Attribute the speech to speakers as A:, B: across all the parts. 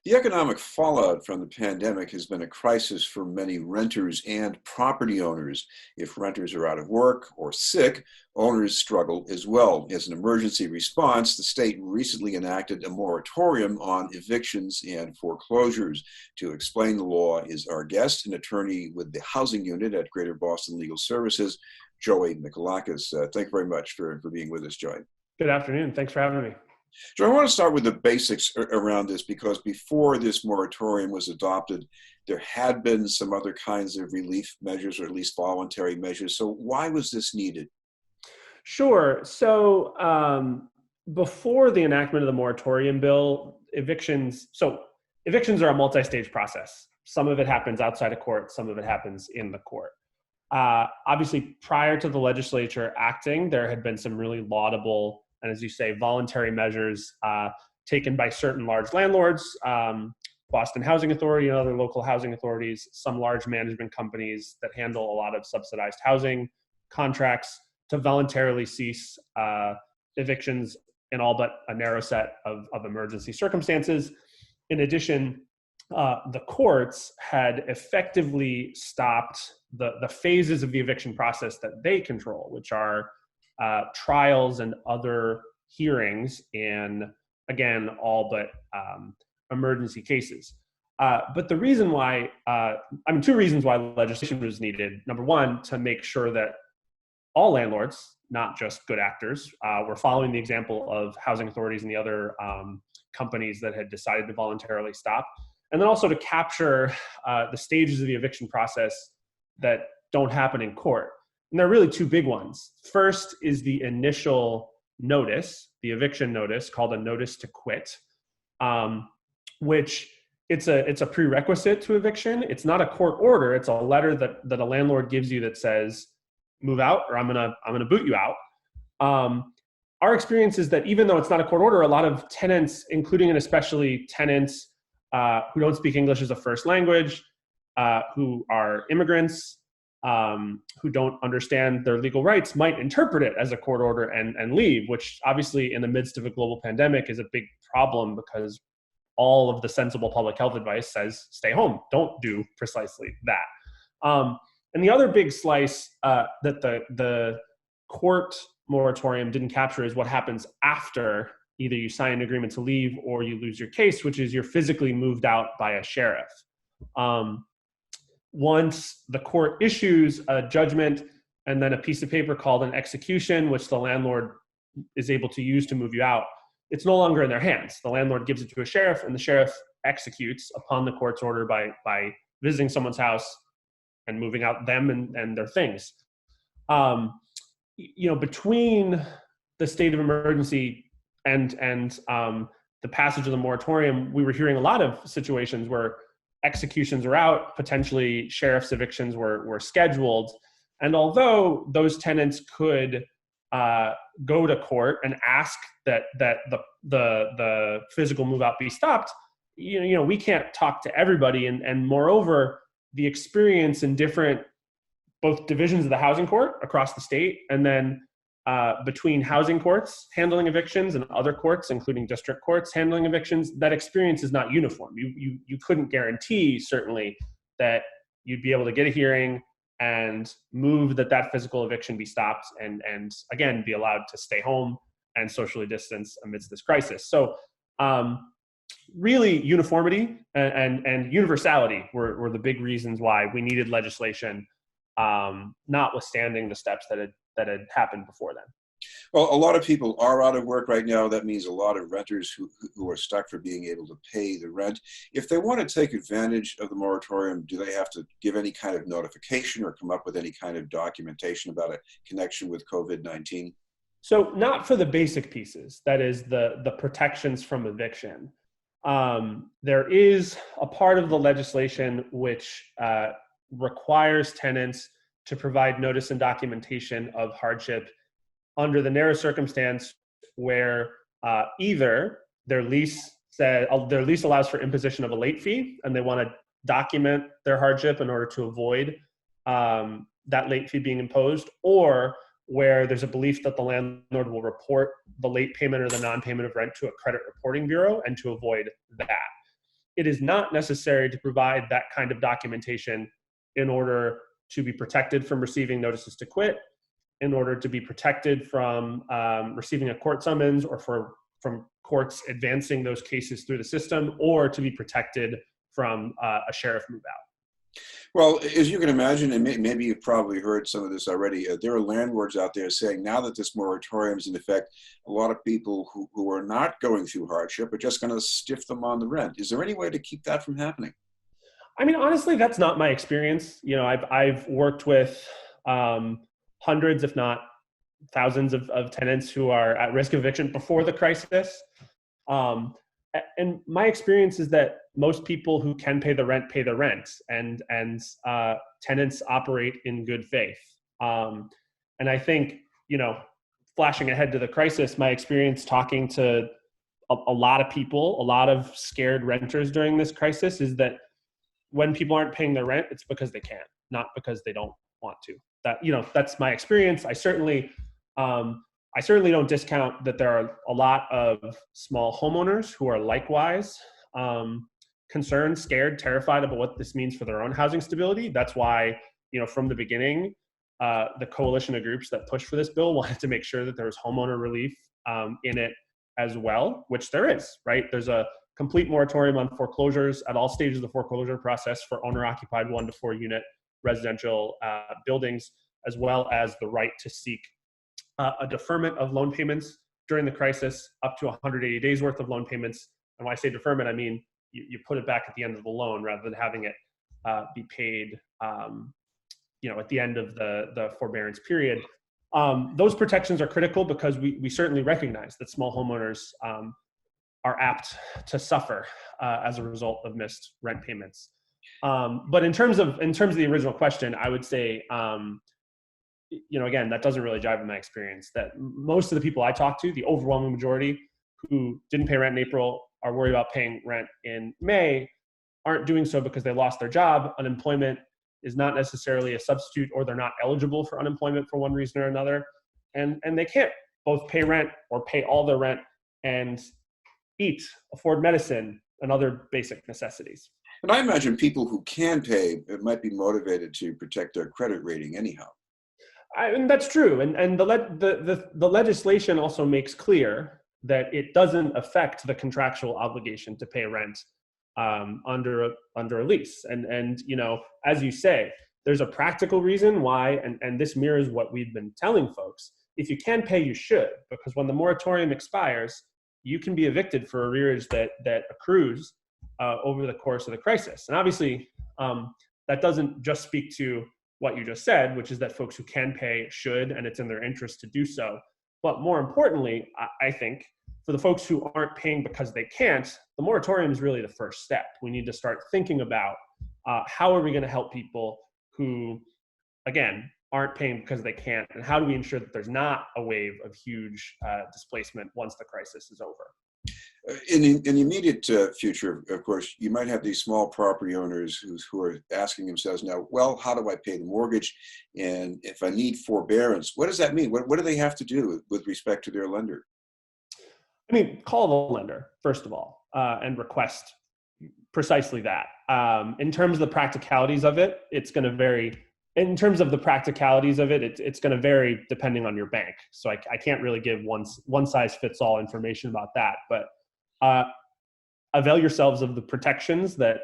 A: The economic fallout from the pandemic has been a crisis for many renters and property owners. If renters are out of work or sick, owners struggle as well. As an emergency response, the state recently enacted a moratorium on evictions and foreclosures. To explain the law is our guest, an attorney with the housing unit at Greater Boston Legal Services, Joey Michalakes. Thank you very much for being with us, Joey.
B: Good afternoon. Thanks for having me.
A: So I want to start with the basics around this because before this moratorium was adopted, there had been some other kinds of relief measures or at least voluntary measures. So why was this needed?
B: Sure. Before the enactment of the moratorium bill, evictions are a multi-stage process. Some of it happens outside of court, some of it happens in the court. Obviously, prior to the legislature acting, there had been some really laudable and, as you say, voluntary measures taken by certain large landlords, Boston Housing Authority and other local housing authorities, some large management companies that handle a lot of subsidized housing contracts to voluntarily cease evictions in all but a narrow set of emergency circumstances. In addition, the courts had effectively stopped the phases of the eviction process that they control, which are trials and other hearings in, again, all but emergency cases. But the reason why, two reasons why legislation was needed. Number one, to make sure that all landlords, not just good actors, were following the example of housing authorities and the other companies that had decided to voluntarily stop. And then also to capture the stages of the eviction process that don't happen in court. And there are really two big ones. First is the initial notice, the eviction notice called a notice to quit, which it's a prerequisite to eviction. It's not a court order. It's a letter that a landlord gives you that says, move out or I'm gonna boot you out. Our experience is that even though it's not a court order, a lot of tenants, including and especially tenants who don't speak English as a first language, who are immigrants, who don't understand their legal rights, might interpret it as a court order and leave, which obviously in the midst of a global pandemic is a big problem because all of the sensible public health advice says stay home, don't do precisely that. And the other big slice that the court moratorium didn't capture is what happens after either you sign an agreement to leave or you lose your case, which is you're physically moved out by a sheriff. Once the court issues a judgment and then a piece of paper called an execution, which the landlord is able to use to move you out, it's no longer in their hands. The landlord gives it to a sheriff and the sheriff executes upon the court's order by visiting someone's house and moving out them and their things. Between the state of emergency and the passage of the moratorium, we were hearing a lot of situations where executions are out, potentially sheriff's evictions were scheduled. And although those tenants could go to court and ask that the physical move out be stopped, we can't talk to everybody. And moreover, the experience in different, both divisions of the housing court across the state, and then between housing courts handling evictions and other courts, including district courts handling evictions, that experience is not uniform. You couldn't guarantee, certainly, that you'd be able to get a hearing and move that physical eviction be stopped and again, be allowed to stay home and socially distance amidst this crisis. So really uniformity and universality were the big reasons why we needed legislation, notwithstanding the steps that had happened before then.
A: Well, a lot of people are out of work right now. That means a lot of renters who are stuck for being able to pay the rent. If they want to take advantage of the moratorium, do they have to give any kind of notification or come up with any kind of documentation about a connection with COVID-19?
B: So not for the basic pieces, that is the protections from eviction. There is a part of the legislation which requires tenants to provide notice and documentation of hardship under the narrow circumstance where either their lease allows for imposition of a late fee and they want to document their hardship in order to avoid that late fee being imposed, or where there's a belief that the landlord will report the late payment or the non-payment of rent to a credit reporting bureau and to avoid that. it is not necessary to provide that kind of documentation in order to be protected from receiving notices to quit, in order to be protected from receiving a court summons or from courts advancing those cases through the system, or to be protected from a sheriff move out.
A: Well, as you can imagine, and maybe you've probably heard some of this already, there are landlords out there saying now that this moratorium is in effect, a lot of people who are not going through hardship are just going to stiff them on the rent. Is there any way to keep that from happening?
B: I mean, honestly, that's not my experience. You know, I've worked with hundreds, if not thousands of tenants who are at risk of eviction before the crisis. And my experience is that most people who can pay the rent, and tenants operate in good faith. And I think, you know, flashing ahead to the crisis, my experience talking to a lot of people, a lot of scared renters during this crisis, is that when people aren't paying their rent, it's because they can't, not because they don't want to. That, you know, that's my experience. I certainly don't discount that there are a lot of small homeowners who are likewise concerned, scared, terrified about what this means for their own housing stability. That's why, you know, from the beginning, the coalition of groups that pushed for this bill wanted to make sure that there was homeowner relief in it as well, which there is, right? There's a complete moratorium on foreclosures at all stages of the foreclosure process for owner-occupied 1 to 4 unit residential buildings, as well as the right to seek a deferment of loan payments during the crisis, up to 180 days worth of loan payments. And when I say deferment, I mean you put it back at the end of the loan rather than having it be paid, you know, at the end of the forbearance period. Those protections are critical because we certainly recognize that small homeowners are apt to suffer as a result of missed rent payments. But in terms of the original question, I would say, you know, again, that doesn't really jive with my experience. That most of the people I talk to, the overwhelming majority who didn't pay rent in April, are worried about paying rent in May, aren't doing so because they lost their job. Unemployment is not necessarily a substitute, or they're not eligible for unemployment for one reason or another. And they can't both pay rent or pay all their rent and eat, afford medicine, and other basic necessities.
A: And I imagine people who can pay might be motivated to protect their credit rating anyhow.
B: And that's true. And the legislation also makes clear that it doesn't affect the contractual obligation to pay rent under a lease. And you know, as you say, there's a practical reason why, and this mirrors what we've been telling folks. If you can pay, you should, because when the moratorium expires, you can be evicted for arrears that accrues over the course of the crisis. And obviously, that doesn't just speak to what you just said, which is that folks who can pay should, and it's in their interest to do so. But more importantly, I think for the folks who aren't paying because they can't, the moratorium is really the first step. We need to start thinking about how are we going to help people who, again, aren't paying because they can't, and how do we ensure that there's not a wave of huge displacement once the crisis is over?
A: In the immediate future, of course, you might have these small property owners who are asking themselves now, well, how do I pay the mortgage? And if I need forbearance, what does that mean? What do they have to do with respect to their lender?
B: I mean, call the lender, first of all, and request precisely that. In terms of the practicalities of it, it's going to vary. In terms of the practicalities of it, it's going to vary depending on your bank. So I can't really give one size fits all information about that. But avail yourselves of the protections that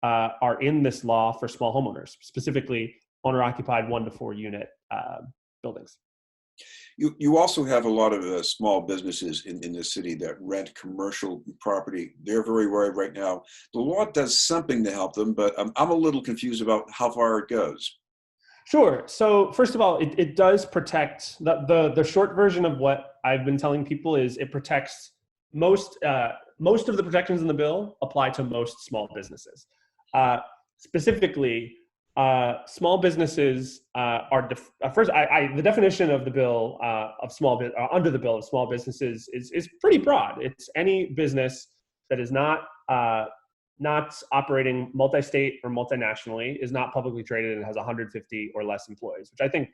B: are in this law for small homeowners, specifically owner-occupied 1 to 4 unit buildings.
A: You also have a lot of small businesses in the city that rent commercial property. They're very worried right now. The law does something to help them, but I'm a little confused about how far it goes.
B: Sure. So first of all, it does protect the short version of what I've been telling people is it protects most of the protections in the bill apply to most small businesses. Specifically, small businesses are first. The definition of the bill of under the bill of small businesses is pretty broad. It's any business that is not operating multi-state or multinationally, is not publicly traded, and has 150 or less employees, which I think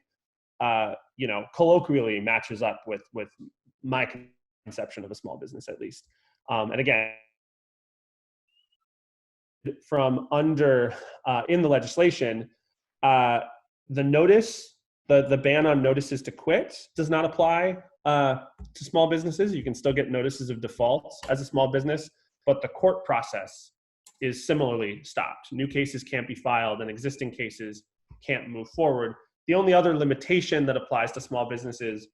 B: colloquially matches up with my conception of a small business, at least. And again, from under in the legislation, the notice, the ban on notices to quit does not apply to small businesses. You can still get notices of default as a small business, but the court process is similarly stopped. New cases can't be filed and existing cases can't move forward. The only other limitation that applies to small businesses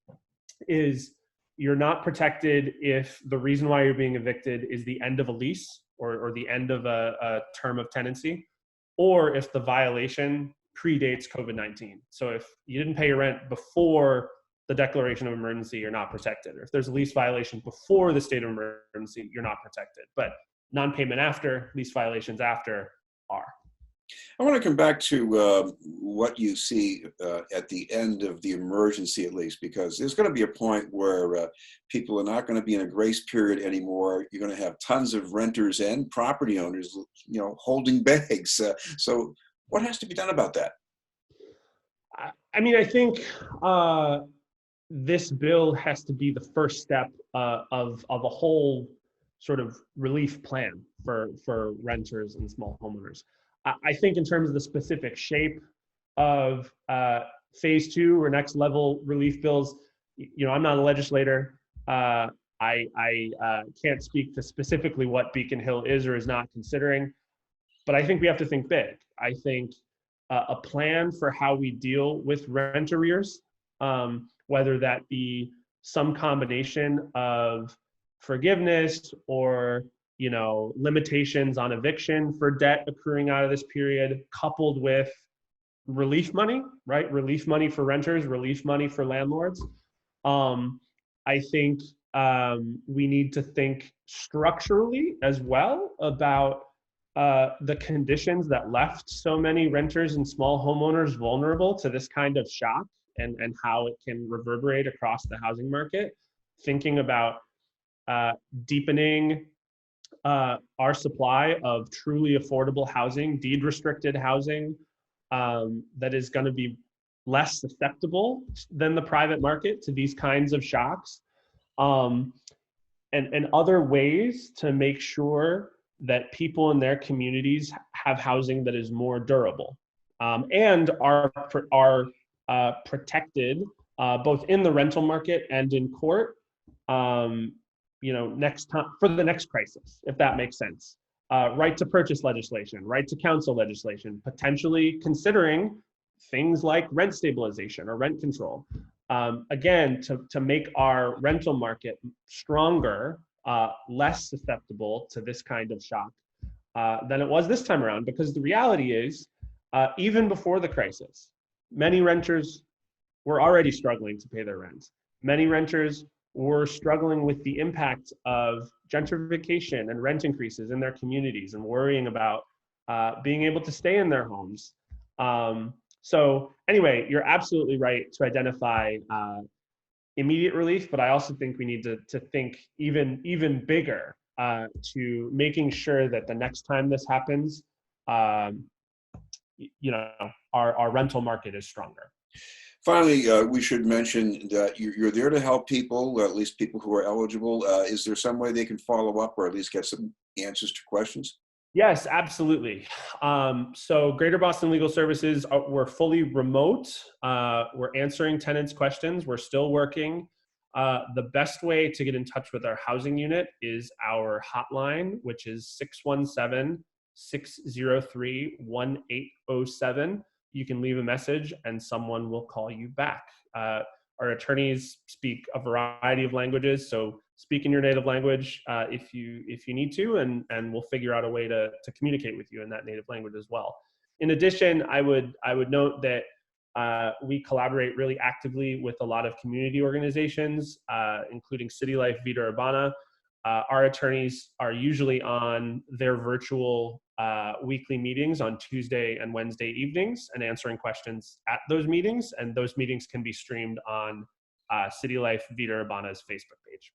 B: is you're not protected if the reason why you're being evicted is the end of a lease or the end of a term of tenancy, or if the violation predates COVID-19. So if you didn't pay your rent before the declaration of emergency, you're not protected. Or if there's a lease violation before the state of emergency, you're not protected. But non-payment after, lease violations after are.
A: I want to come back to what you see at the end of the emergency, at least, because there's going to be a point where people are not going to be in a grace period anymore. You're going to have tons of renters and property owners, holding bags. So what has to be done about that?
B: I mean, I think this bill has to be the first step of a whole sort of relief plan for renters and small homeowners. I think in terms of the specific shape of phase 2 or next level relief bills, I'm not a legislator. I can't speak to specifically what Beacon Hill is or is not considering, but I think we have to think big. I think a plan for how we deal with rent arrears, whether that be some combination of forgiveness or limitations on eviction for debt accruing out of this period, coupled with relief money, right? Relief money for renters, relief money for landlords. I think we need to think structurally as well about the conditions that left so many renters and small homeowners vulnerable to this kind of shock and how it can reverberate across the housing market. Thinking about deepening our supply of truly affordable housing, deed restricted housing that is going to be less susceptible than the private market to these kinds of shocks, and other ways to make sure that people in their communities have housing that is more durable and are protected both in the rental market and in court. Next time for the next crisis, if that makes sense. Right to purchase legislation, right to counsel legislation, potentially considering things like rent stabilization or rent control. Again, to make our rental market stronger, less susceptible to this kind of shock than it was this time around. Because the reality is, even before the crisis, many renters were already struggling to pay their rent. Many renters were struggling with the impact of gentrification and rent increases in their communities and worrying about being able to stay in their homes. So anyway, you're absolutely right to identify immediate relief, but I also think we need to think even bigger to making sure that the next time this happens, our rental market is stronger.
A: Finally, we should mention that you're there to help people, at least people who are eligible. Is there some way they can follow up or at least get some answers to questions?
B: Yes, absolutely. So Greater Boston Legal Services, we're fully remote. We're answering tenants' questions. We're still working. The best way to get in touch with our housing unit is our hotline, which is 617-603-1807. You can leave a message and someone will call you back. Our attorneys speak a variety of languages, so speak in your native language if you need to, and we'll figure out a way to communicate with you in that native language as well. In addition, I would note that we collaborate really actively with a lot of community organizations, including City Life Vida Urbana. Our attorneys are usually on their virtual weekly meetings on Tuesday and Wednesday evenings and answering questions at those meetings. And those meetings can be streamed on City Life Vida Urbana's Facebook page.